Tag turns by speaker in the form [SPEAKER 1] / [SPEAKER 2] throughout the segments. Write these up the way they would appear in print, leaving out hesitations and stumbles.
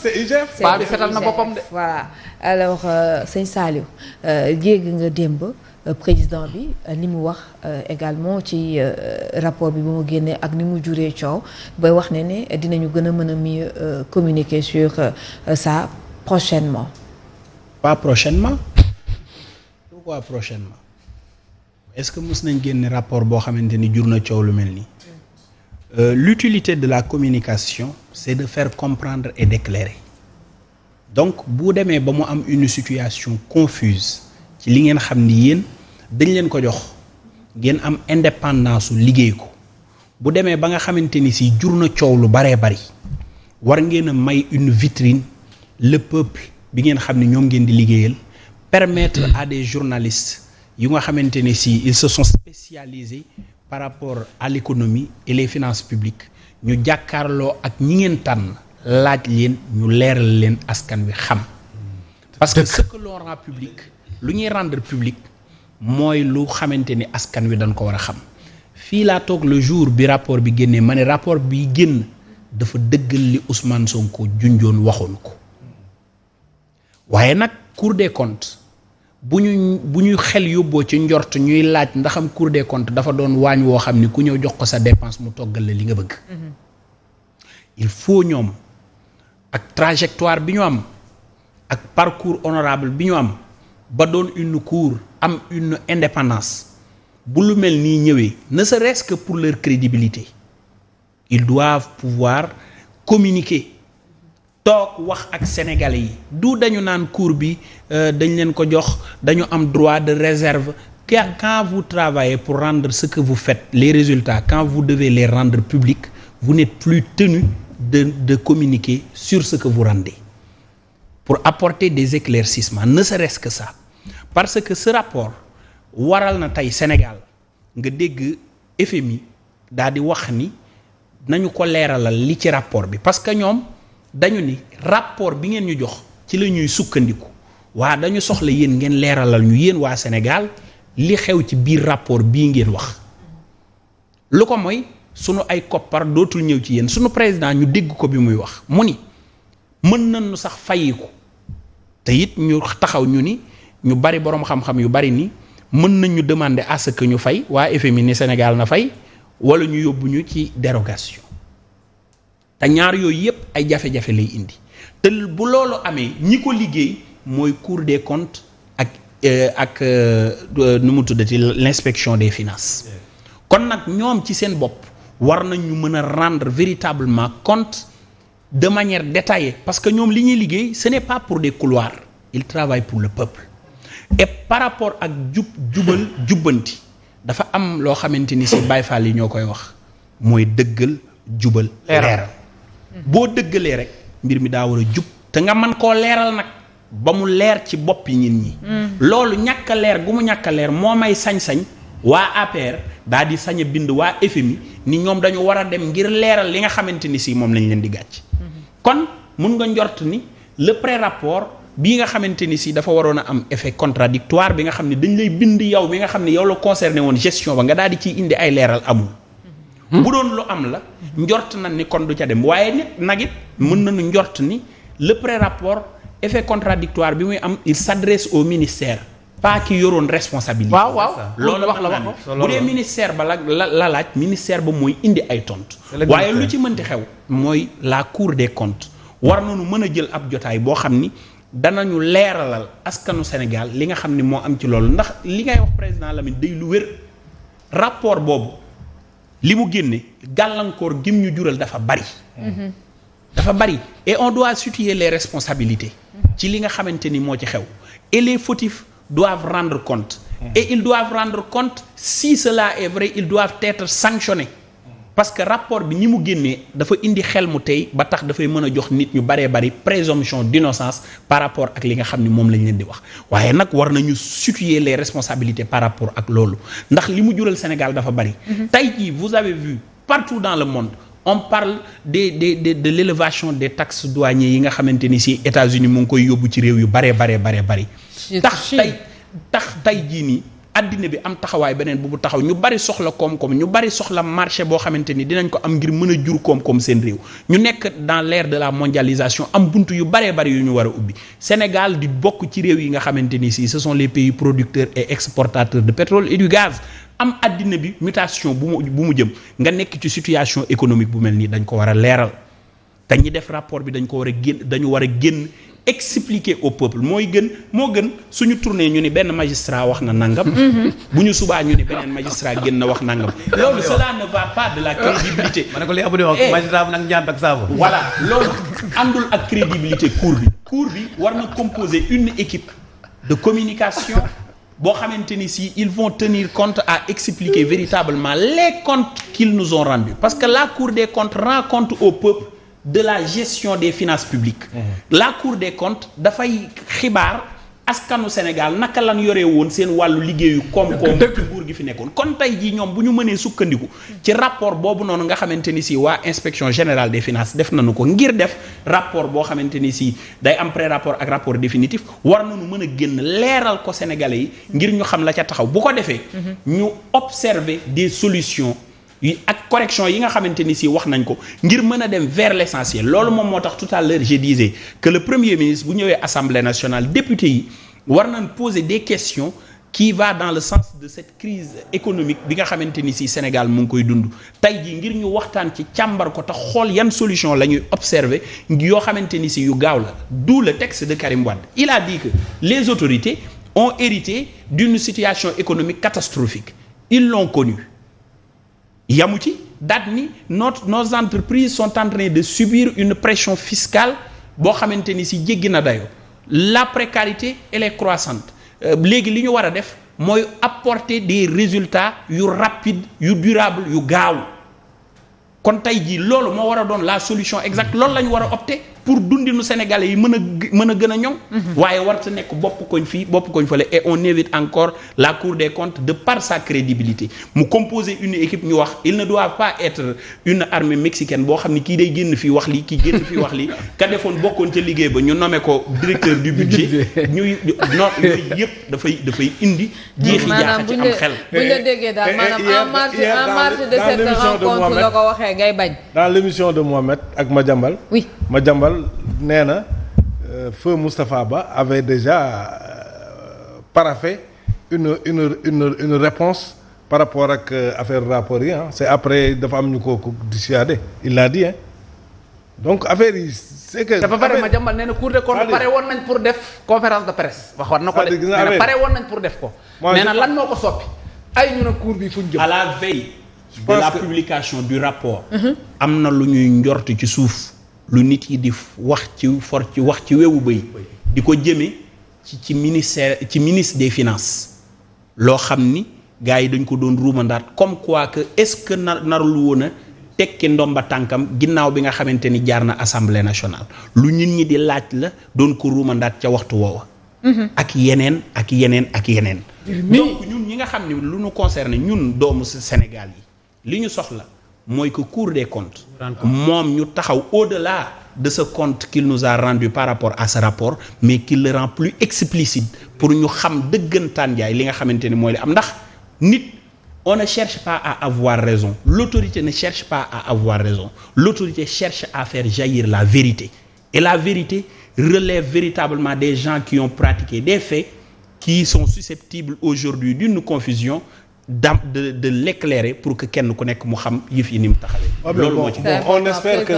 [SPEAKER 1] c'est IGF.
[SPEAKER 2] paa bi fetal na boppam de.
[SPEAKER 3] voilà alors sëñ Saliou jéeg nga démb président bi li mu wax également ci rapport bi mu génnee ak ni mu juree coow bay wax ne dinañu gën a mën a mieux communiquer sur ça prochainement.
[SPEAKER 1] pas prochainement. pourquoi prochainement. est-ce que mës nañ génne rapport boo xamante ni jur na coow lu mel nii. L'utilité de la communication c'est de faire comprendre et d'éclairer donc bu demee ba mu am une situation confuse ci li ngeen xam ni yéen dañ leen ko jox ngeen am indépendance su liggéey ko bu demee ba nga xamante ni si jur na coow lu baree bari war ngeen a may une vitrine le peuple bi ngeen xam ni ñoom ngeen di liggéeyal permettre à des journalistes yu nga xamante ni si ils se sont spécialisés par rapport à l'économie et les finances publiques ñu jàkkaarloo ak ñi ngeen tànn laaj leen ñu leeral leen askan wi xam parce que ce que l'on rend public lu ñuy rendre public mooy lu xamante ni askan wi dañ ko war a xam fii laa toog le jour bi rapport bi génnee ma ne rapport bi génn dafa dëggal li Ousmane Sonko junjoon waxoon ko waaye nag Cour des comptes bu ñuy xel yóbboo ci njort ñuy laaj ndaxam Cour des comptes dafa doon waañ woo xam ni ku ñëw jox ko sa dépense mu toggal la li nga bëgg. il faut ñoom ak trajectoire bi ñu am ak parcours honorable bi ñu am ba doon une cour am une indépendance bu lu mel nii ñëwee ne serait-ce que pour leur crédibilité ils doivent pouvoir communiquer. toog wax ak sénégalais yi du dañu naan cour bi dañ leen ko jox dañu am droit de réserve quand vous travaillez pour rendre ce que vous faites les résultats quand vous devez les rendre publics vous n'êtes plus tenu de communiquer sur ce que vous rendez pour apporter des éclaircissements ne serait-ce que ça parce que ce rapport waral na tey Sénégal nga dégg FMI daal di wax ni nañu ko leeralal li ci rapport bi parce que ñoom dañu ni rapport bi ngeen ñu jox ci la ñuy sukkandiku waa dañu soxla yéen ngeen leeralal ñu yéen waa Sénégal li xew ci biir rapport bii ngeen wax lu ko mooy sunu ay koppar dootul ñëw ci yéen sunu président ñu dégg ko bi muy wax mu ni mën nañu sax fayiku te it ñu taxaw ñu ni ñu bari boroom xam-xam yu bari ni mën nañ ñu demander à ce que ñu fay waa FMI ni Sénégal na fay wala ñu yóbbu ñu ci dérogation te ñaar yooyu yépp ay jafe-jafe lay indi te bu loolu amee ñi ko liggéey mooy Cour des comptes ak nu mu tuddati l'inspection des finances kon nag ñoom ci seen bopp war nañu mën a rendre véritablement compte de manière détaillée parce que ñoom li ñuy liggéey ce n'est pas pour des couloirs ils travaillent pour le peuple et par rapport ak jubbanti dafa am loo xamante ni si Baye Fall yi ñoo koy wax mooy dëggal jubal leeral boo dëggalee rek mbir mi daa war a jub te nga mën koo leeral nag ba mu leer ci bopp yi nit ñi loolu ñàkk a leer gu mu ñàkk a leer moo may sañ-sañ waa APR daa di sañ a bind waa FMI ni ñoom dañu war a dem ngir leeral li nga xamante ni si moom lañ leen di gàcc kon mun nga njort ni le pré-rapport bii nga xamante ni si dafa waroon a am effet contradictoire bi nga xam ne dañ lay bind yow bi nga xam ne yow la concerné woon gestion ba nga daal di ciy indi ay leeral amul bu doon lu am la njort na ni kon du ca dem waaye nit nag it mën nañu njort ni le pré-rapport effet contradictoire bi muy am il s'adresse au ministère pas ki yoroon responsabilité.
[SPEAKER 2] waaw
[SPEAKER 1] loolu wax la wax bu dee ministère ba la laaj ministère ba mooy indi ay tontu. waaye lu ci mënti xew mooy la Cour des comptes war nañu mën a jël ab jotaay boo xam ni danañu leeralal askanu Sénégal li nga xam ni moo am ci loolu ndax li ngay wax président Lamine day lu wér rapport boobu li mu génne gàllankoor gim ñu jural dafa bari. dafa bari et on doit situer les responsabilités. ci li nga xamante ni moo ci xew et les fautifs doivent rendre compte. et ils doivent rendre compte si cela est vrai ils doivent être sanctionnés. parce que rapport bi ni mu génnee dafa indi xel mu tey ba tax dafay mën a jox nit ñu baree bari présomption d'innocence par rapport ak li nga xam ni moom lañ leen di wax waaye nag war nañu situer les responsabilités par rapport ak loolu ndax li mu jural Sénégal dafa bari. tey jii vous avez vu partout dans le monde on parle de l'élévation des taxes douanières yi nga xamante ni si États-Unis mu ngi koy yóbbu ci réew yu baree bari. tax tey jii nii addina bi am taxawaay beneen bu taxaw ñu bari soxla koom-koom ñu bari soxla marché boo xamante ni dinañ ko am ngir mën a jur koom-koom seen réew ñu nekk dans l'ère de la mondialisation am buntu yu baree bari yu ñu war a ubbi Sénégal di bokk ci réew yi nga xamante ni si ce sont les pays producteurs et exportateurs de pétrole et du gaz am addina bi mutation bu mu jëm nga nekk ci situation économique bu mel nii dañ ko war a leeral te ñi def rapport bi dañ ko war a génn dañu war a génn expliquer au peuple moo gën suñu tournée ñu ni benn magistrat wax na nangam. bu ñu subaa ñu ni beneen magistrat génn na wax nangam. loolu cela ne va pas de la crédibilité.
[SPEAKER 2] ma ne ko li Abdou wax magistrat bu nag njàmp ak saabu.
[SPEAKER 1] voilà loolu àndul ak crédibilité cour bi. cour bi war na composer une équipe de communication boo xamante ni si ils vont tenir compte à expliquer véritablement les comptes qu'ils nous ont rendus parce que la Cour des comptes rend compte au peuple de la gestion des finances publiques. La Cour des comptes dafay xibaar askanu Sénégal naka lan yore woon seen wàllu liggéeyu koom-koom ci nguur gi fi nekkoon kon tey jii ñoom bu ñu mënee sukkandiku ci rapport boobu noonu nga xamante ni si waa inspection générale des finances def nañu ko ngir def rapport boo xamante ni si day am pré-rapport ak rapport définitif war nañu mën a génn leeral ko Sénégalais yi ngir ñu xam la ca taxaw bu ko defee ñu observer des solutions yi ak correction yi nga xamante ni si wax nañ ko ngir mën a dem vers l'essentiel loolu moom moo tax tout à l'heure je disais que le premier ministre bu ñëwee Assemblée nationale député yi war nañ poser des questions qui va dans le sens de cette crise économique bi nga xamante ni si Sénégal mu ngi koy dund tey jii ngir ñu waxtaan ci càmbar ko te xool yan solution la ñuy observer yoo xamante ni si yu gaaw la d'où le texte de Karim Wade il a dit que les autorités ont hérité d'une situation économique catastrophique ils l'ont connue yamu ci daat ni nos entreprises sont en train de subir une pression fiscale boo xamante ni si jéggi na dayoo la précarité elle est croissante léegi li ñu war a def mooy apporter des résultats yu rapides yu durables yu gaaw kon tey jii loolu moo war a doon la solution exacte loolu la ñu war a opter pour dundinu Sénégalais yi mën a gën a ñoŋ. waaye warta nekk bopp koñ fii bopp koñ fële et on évite encore la Cour des comptes de par sa crédibilité mu composer une équipe ñu wax il ne doit pas être une armée mexicaine boo xam ne kii day génn fii wax lii kii génn fii wax lii ka defoon bokkoon ca liggéey ba ñu nommé ko directeur du budget ñuy non yooyu yëpp dafay indi jeexi jaaxa ci am xel.
[SPEAKER 3] bu ñu la déggee daal maanaam en marge de cette rencontre la ko waxee ngay bañ.
[SPEAKER 4] dans l'émission de Mohamed ak Madiambal.
[SPEAKER 3] oui
[SPEAKER 4] Madiambal nee na feu Moustapha Ba avait déjà paraphé une réponse par rapport ak affaire rapport yi c'est après dafa am ñu ko dissuadé il l'a dit donc affaire yi c'est que.
[SPEAKER 2] dafa pare Madiambal nee na Cour des comptes pare woon nañ pour def conférence de presse. waxoon na ko de nee na pare woon nañ pour def ko. nee na lan moo ko soppi. ay ñu ne cour bi fu ñu jëm.
[SPEAKER 1] à la veille de la publication du rapport. am na lu ñuy njort ci suuf. lu nit yi di wax ci wewu bëy di ko jëmee ci ministre des finances loo xam ni gars yi dañ ko doon ruumandaat comme quoi que est-ce que narul woon a tekki ndomba tànkam ginnaaw bi nga xamante ni jaar na assemblée nationale lu nit ñi di laaj la doon ko ruumandaat ca waxtu woowa. ak yeneen. donc ñun ñi nga xam ni lu ñu concerné ñun doomu Sénégal yi li ñu soxla. mooy que Cour des comptes moom ñu taxaw au-delà de ce compte qu'il nous a rendu par rapport à ce rapport mais qu'il le rend plus explicite pour ñu xam dëggantaan jaay li nga xamante ni mooy li am ndax nit on ne cherche pas à avoir raison l'autorité ne cherche pas à avoir raison l'autorité cherche à faire jaillir la vérité et la vérité relève véritablement des gens qui ont pratiqué des faits qui sont susceptibles aujourd'hui d'une confusion de l'éclairer pour que kenn ku nekk mu xam yëf yi ni mu taxawee. loolu moo ci
[SPEAKER 4] on espère que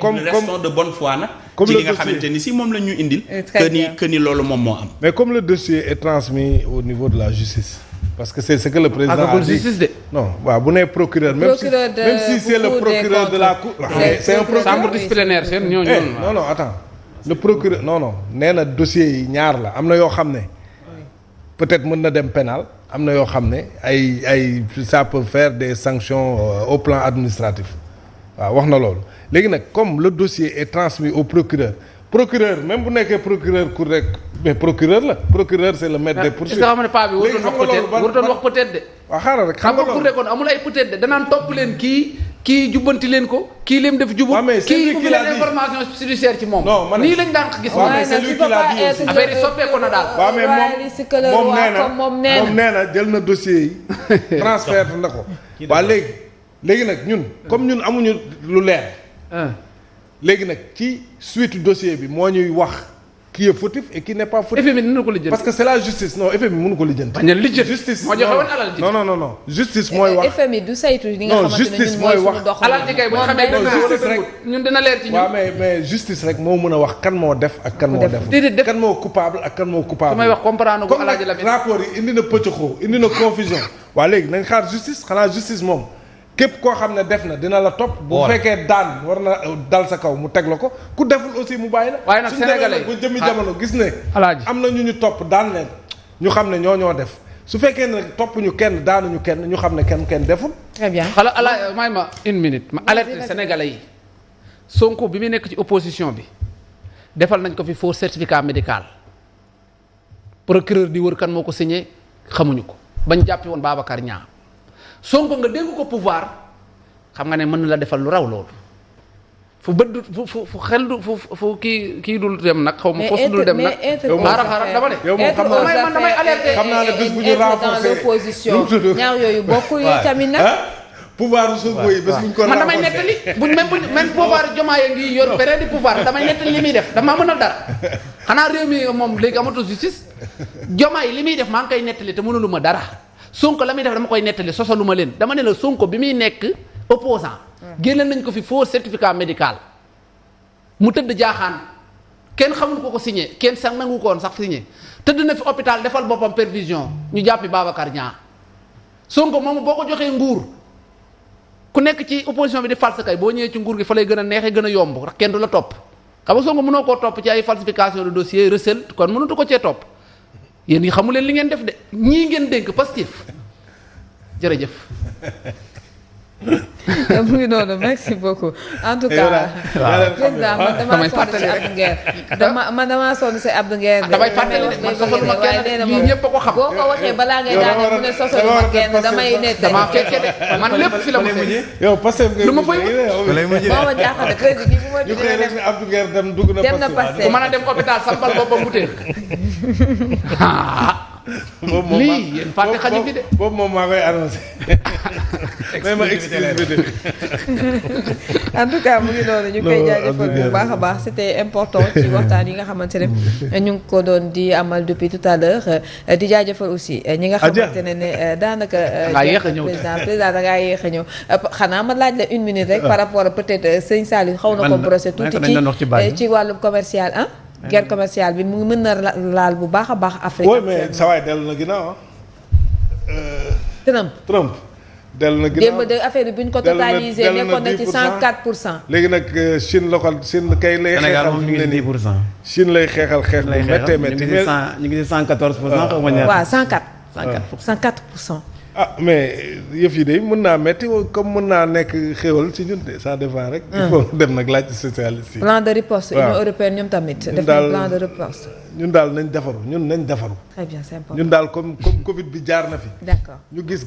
[SPEAKER 4] comme
[SPEAKER 1] restons de bonne foi nag. ci li nga xamante ni si moom la ñu indil. que ni loolu moom moo am.
[SPEAKER 4] mais comme le dossier est transmis au niveau de la justice. parce que c'est ce que le président a dit
[SPEAKER 2] justice de.
[SPEAKER 4] non waaw bu nee procureur. même si c'est le procureur de la cour.
[SPEAKER 2] c'est un procureur chambre disciplinaire seen ñooñu.
[SPEAKER 4] non attends le procureur non nee na dossier yi ñaar la am na yoo xam ne. peut-être mën na dem pénal am na yoo xam ne ay ça peut faire des sanctions au plan administratif waaw wax na loolu léegi nag comme le dossier est transmis au procureur même bu nekkee procureur cour rek mais procureur c'est le maître des poursuites.
[SPEAKER 2] xam ne paa bi warutoon wax peut-être de.
[SPEAKER 4] waaw xaaral rek
[SPEAKER 2] xam nga cour des comptes amul ay peut-être de danaan topp leen kii kii jubbanti leen ko kii lim def jubut. kii ubbi leen information judiciaire ci moom. nii lañ daan gis.
[SPEAKER 4] waaw mais c'est lui qui l'a dit aussi.
[SPEAKER 2] affaire yi soppeeku na daal.
[SPEAKER 4] waaw mais moom nee na jël na dossier yi transfert na ko. waa léegi nag ñun comme ñun amuñu lu leer. léegi nag ci suite dossier bi moo ñuy wax qui est fautif et qui n'est pas fautif.
[SPEAKER 2] FMI dina ko lijjanti
[SPEAKER 4] parce que c'est la justice non FMI mënu ko lijjanti.
[SPEAKER 2] bañ a lijjanti
[SPEAKER 4] justice
[SPEAKER 2] moo joxe woon alal ji.
[SPEAKER 4] non justice mooy wax.
[SPEAKER 3] FMI du saytu li nga xamante ne ñun mooy suñu doxalin.
[SPEAKER 2] alal ji kay bu ñu xamee
[SPEAKER 4] justice rek
[SPEAKER 2] ñun dina leer ci ñun.
[SPEAKER 4] waaw mais justice rek moo mën a wax kan moo def ak kan moo def. kan moo coupable ak kan moo coupable.
[SPEAKER 2] su may wax comprendre ko alal ji la.
[SPEAKER 4] comme rapport yi indi na pëccëxoo indi na confusion. waa léegi nañ xaar justice xanaa justice moom. képp koo xam ne def na dina la topp. bu fekkee daan war na dal sa kaw mu teg la ko ku deful aussi mu bàyyi la.
[SPEAKER 2] waaye nag sénégalais
[SPEAKER 4] bu jëmi jamono gis ne.
[SPEAKER 2] alaaji
[SPEAKER 4] am na ñu topp daan leen ñu xam ne ñoo def su fekkee ne topp ñu kenn daanuñu kenn ñu xam ne kenn deful.
[SPEAKER 3] très bien
[SPEAKER 2] xala ala may ma une minute ma alerte sénégalais yi Sonko bi mu nekk ci opposition bi defal nañ ko fi faux certificat médical procureur di wër kan moo ko signé xamuñu ko bañ jàppi woon Babacar Niang Sonko nga dégg ko pouvoir xam nga ne mën na la defal lu raw loolu fu bët du fu xel du fu kii dul dem nag xaw ma fos dul dem nag xaaral dama ne
[SPEAKER 4] yow moom xam naa
[SPEAKER 2] man damay alerter
[SPEAKER 4] xam naa ne bés bu ñu renforcer
[SPEAKER 3] l'opposition ñaar yooyu bokkul yi tamit nag
[SPEAKER 4] pouvoir Sonko yi bés bu ñu ko renforcer
[SPEAKER 2] man damay nettali même pouvoir Diomaye ngi yor beneen di pouvoir damay nettali li muy def damaa mën a dara xanaa réew mi moom léegi amatul justice Diomaye li muy def maa ngi koy nettali te mënulu ma dara Sonko la muy def dama koy nettali sosalu ma leen dama ne la Sonko bi muy nekk opposant génne nañ ko fi faux certificat médical mu tëdd jaaxaan kenn xamul ko signé kenn sax nangu ko woon sax signé tëdd na fi hôpital defal boppam perfusion ñu jàppi Babacar Niang Sonko moom boo ko joxee nguur ku nekk ci opposition bi di false kay boo ñëwee ci nguur gi fa lay gën a neexee gën a yomb ndax kenn du la topp xam nga Sonko mënoo koo topp ci ay falsification de dossier recel kon mënatu ko cee topp yéen yi xamu leen li ngeen def de ñii ngeen dénk Pastef jërëjëf.
[SPEAKER 3] mu ngi noonu merci beaucoup en tout cas. président man damaa sonn si Abdou Nguer
[SPEAKER 2] damay fàttali de man sosaluma kenn lii ñëpp a ko xam.
[SPEAKER 3] boo ko waxee balaa ngay daane mu ne sosaluma kenn damay nekk.
[SPEAKER 2] damaa fekkee de man lépp fi la ma fekk.
[SPEAKER 4] yow Pastef
[SPEAKER 2] lu ma fay
[SPEAKER 3] moo ma jaaxal président gi bu ma
[SPEAKER 4] ñu xëy rek ne Abdou Nguer dem na
[SPEAKER 3] Pastef
[SPEAKER 2] ku mën a dem hôpital sampal boppam butéel. lii yéen fàtte xaju fi de.
[SPEAKER 4] boobu moom maa koy annoncé. mais ma exclusivité.
[SPEAKER 3] en tout cas mu ngi noonu ñu koy jaajëfal bu baax a baax c'était important ci waxtaan yi nga xamante ne ñu ngi ko doon di amal depuis tout à l'heure di jaajëfal aussi ñi nga xamante ne daanaka. président da ngaa yéex a ñëw xanaa ma laaj la une minute rek par rapport à peut-être sëñ Saliou xaw na ko brosser tuuti ci wàllum commercial ah. guerre commerciale bi mu ngi mën na laal bu baax a baax Afrique.
[SPEAKER 4] oui mais saa waay dellu na ginnaaw Trump dellu na ginnaaw
[SPEAKER 3] démb de affaire bi bu ñu ko totalisé nekkoon na ci 104%.
[SPEAKER 4] léegi nag Chine kay lay.
[SPEAKER 5] Sénégal moom ñu ngi 10%.
[SPEAKER 4] Chine lay xeexal xeex bu méttee métti.
[SPEAKER 5] ñu ngi ci 114%. xaw ma ñaar
[SPEAKER 3] waaw 104%.
[SPEAKER 4] ah mais yëf yi de mën naa métti comme mën naa nekk xéwal ci ñun de ça dépend rek. il faut dem nag laaj ci socialiste yi.
[SPEAKER 3] plan de riposte. Union européenne ñoom tamit. def nañ plan de riposte.
[SPEAKER 4] ñun daal nañ defaru ñun nañ defaru.
[SPEAKER 3] très bien c'est important
[SPEAKER 4] ñun daal comme Covid bi jaar na fi.
[SPEAKER 3] d'accord
[SPEAKER 4] ñu gis.